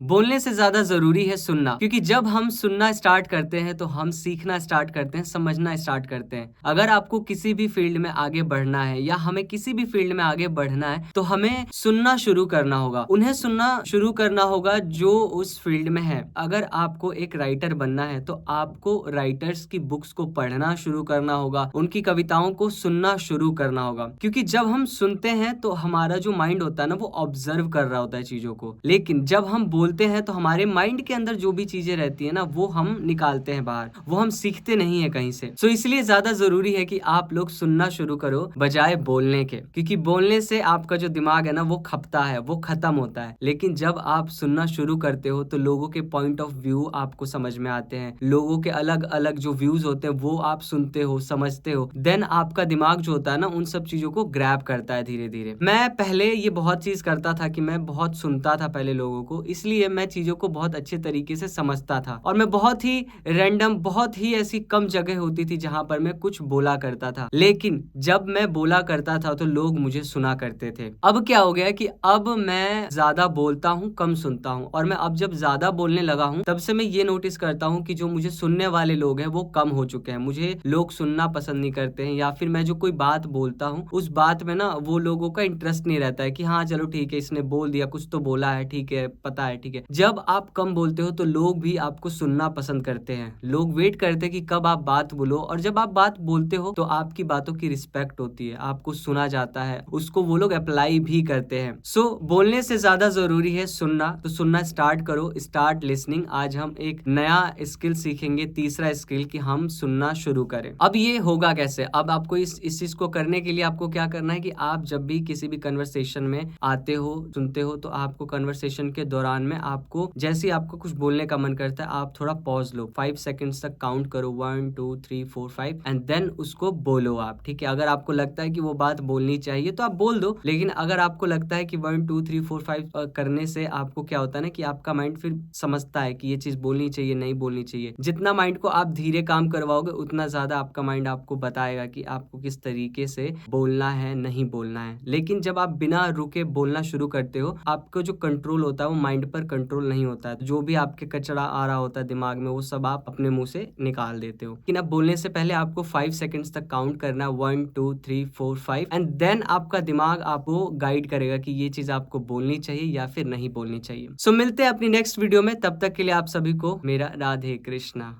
बोलने से ज्यादा जरूरी है सुनना, क्योंकि जब हम सुनना स्टार्ट करते हैं तो हम सीखना स्टार्ट करते हैं, समझना स्टार्ट करते हैं। अगर आपको किसी भी फील्ड में आगे बढ़ना है या हमें किसी भी फील्ड में आगे बढ़ना है तो हमें सुनना शुरू करना होगा, उन्हें सुनना शुरू करना होगा जो उस फील्ड में है। अगर आपको एक राइटर बनना है तो आपको राइटर्स की बुक्स को पढ़ना शुरू करना होगा, उनकी कविताओं को सुनना शुरू करना होगा, क्योंकि जब हम सुनते हैं तो हमारा जो माइंड होता है ना वो ऑब्जर्व कर रहा होता है चीजों को, लेकिन जब हम बोलते हैं तो हमारे माइंड के अंदर जो भी चीजें रहती है ना वो हम निकालते हैं बाहर, वो हम सीखते नहीं है कहीं से। सो इसलिए ज्यादा जरूरी है कि आप लोग सुनना शुरू करो बजाय बोलने के, क्योंकि बोलने से आपका जो दिमाग है ना वो खपता है, वो खत्म होता है। लेकिन जब आप सुनना शुरू करते हो तो लोगों के पॉइंट ऑफ व्यू आपको समझ में आते हैं, लोगों के अलग अलग जो व्यूज होते हैं वो आप सुनते हो, समझते हो, देन आपका दिमाग जो होता है ना उन सब चीजों को ग्रैब करता है धीरे धीरे। मैं पहले ये बहुत चीज करता था कि मैं बहुत सुनता था पहले लोगों को, इसलिए मैं चीजों को बहुत अच्छे तरीके से समझता था, और मैं बहुत ही रैंडम, बहुत ही ऐसी कम जगह होती थी जहां पर मैं कुछ बोला करता था, लेकिन जब मैं बोला करता था तो लोग मुझे सुना करते थे। अब क्या हो गया कि अब मैं ज्यादा बोलता हूँ, कम सुनता हूँ, और मैं अब जब ज्यादा बोलने लगा हूँ तब से मैं ये नोटिस करता हूँ कि जो मुझे सुनने वाले लोग हैं वो कम हो चुके हैं, मुझे लोग सुनना पसंद नहीं करते हैं, या फिर मैं जो कोई बात बोलता हूँ उस बात में ना वो लोगों का इंटरेस्ट नहीं रहता है कि हाँ चलो ठीक है इसने बोल दिया, कुछ तो बोला है, ठीक है, पता है, ठीक है। जब आप कम बोलते हो तो लोग भी आपको सुनना पसंद करते हैं, लोग वेट करते हैं कि कब आप बात बोलो, और जब आप बात बोलते हो तो आपकी बातों की रिस्पेक्ट होती है, आपको सुना जाता है, उसको वो लोग अप्लाई भी करते हैं। सो बोलने से ज्यादा जरूरी है सुनना, तो सुनना स्टार्ट करो, स्टार्ट लिसनिंग। आज हम एक नया स्किल सीखेंगे, तीसरा स्किल, कि हम सुनना शुरू करें। अब ये होगा कैसे? अब आपको इस चीज को करने के लिए आपको क्या करना है कि आप जब भी किसी भी कन्वर्सेशन में आते हो, सुनते हो, तो आपको कन्वर्सेशन के दौरान में आपको जैसे ही आपको कुछ बोलने का मन करता है आप थोड़ा पॉज लो, 5 सेकंड्स तक काउंट करो, 1 2 3 4 5, एंड देन उसको बोलो आप, ठीक है। अगर आपको लगता है कि वो बात बोलनी चाहिए तो आप बोल दो, लेकिन अगर आपको लगता है कि 1 2 3 4 5 करने से आपको क्या होता है ना कि आपका माइंड फिर समझता है कि ये चीज बोलनी चाहिए, नहीं बोलनी चाहिए। जितना माइंड को आप धीरे काम करवाओगे उतना ज्यादा आपका माइंड आपको बताएगा कि आपको किस तरीके से बोलना है, नहीं बोलना है। लेकिन जब आप बिना रुके बोलना शुरू करते हो, आपको जो कंट्रोल होता है वो माइंड पर कंट्रोल नहीं होता है, जो भी आपके कचरा आ रहा होता है दिमाग में वो सब आप अपने मुंह से निकाल देते हो। लेकिन अब बोलने से पहले आपको 5 सेकंड्स तक काउंट करना है, 1 2 3 4 5, एंड देन आपका दिमाग आपको गाइड करेगा कि ये चीज आपको बोलनी चाहिए या फिर नहीं बोलनी चाहिए। सो मिलते हैं अपनी नेक्स्ट वीडियो में, तब तक के लिए आप सभी को मेरा राधे कृष्णा।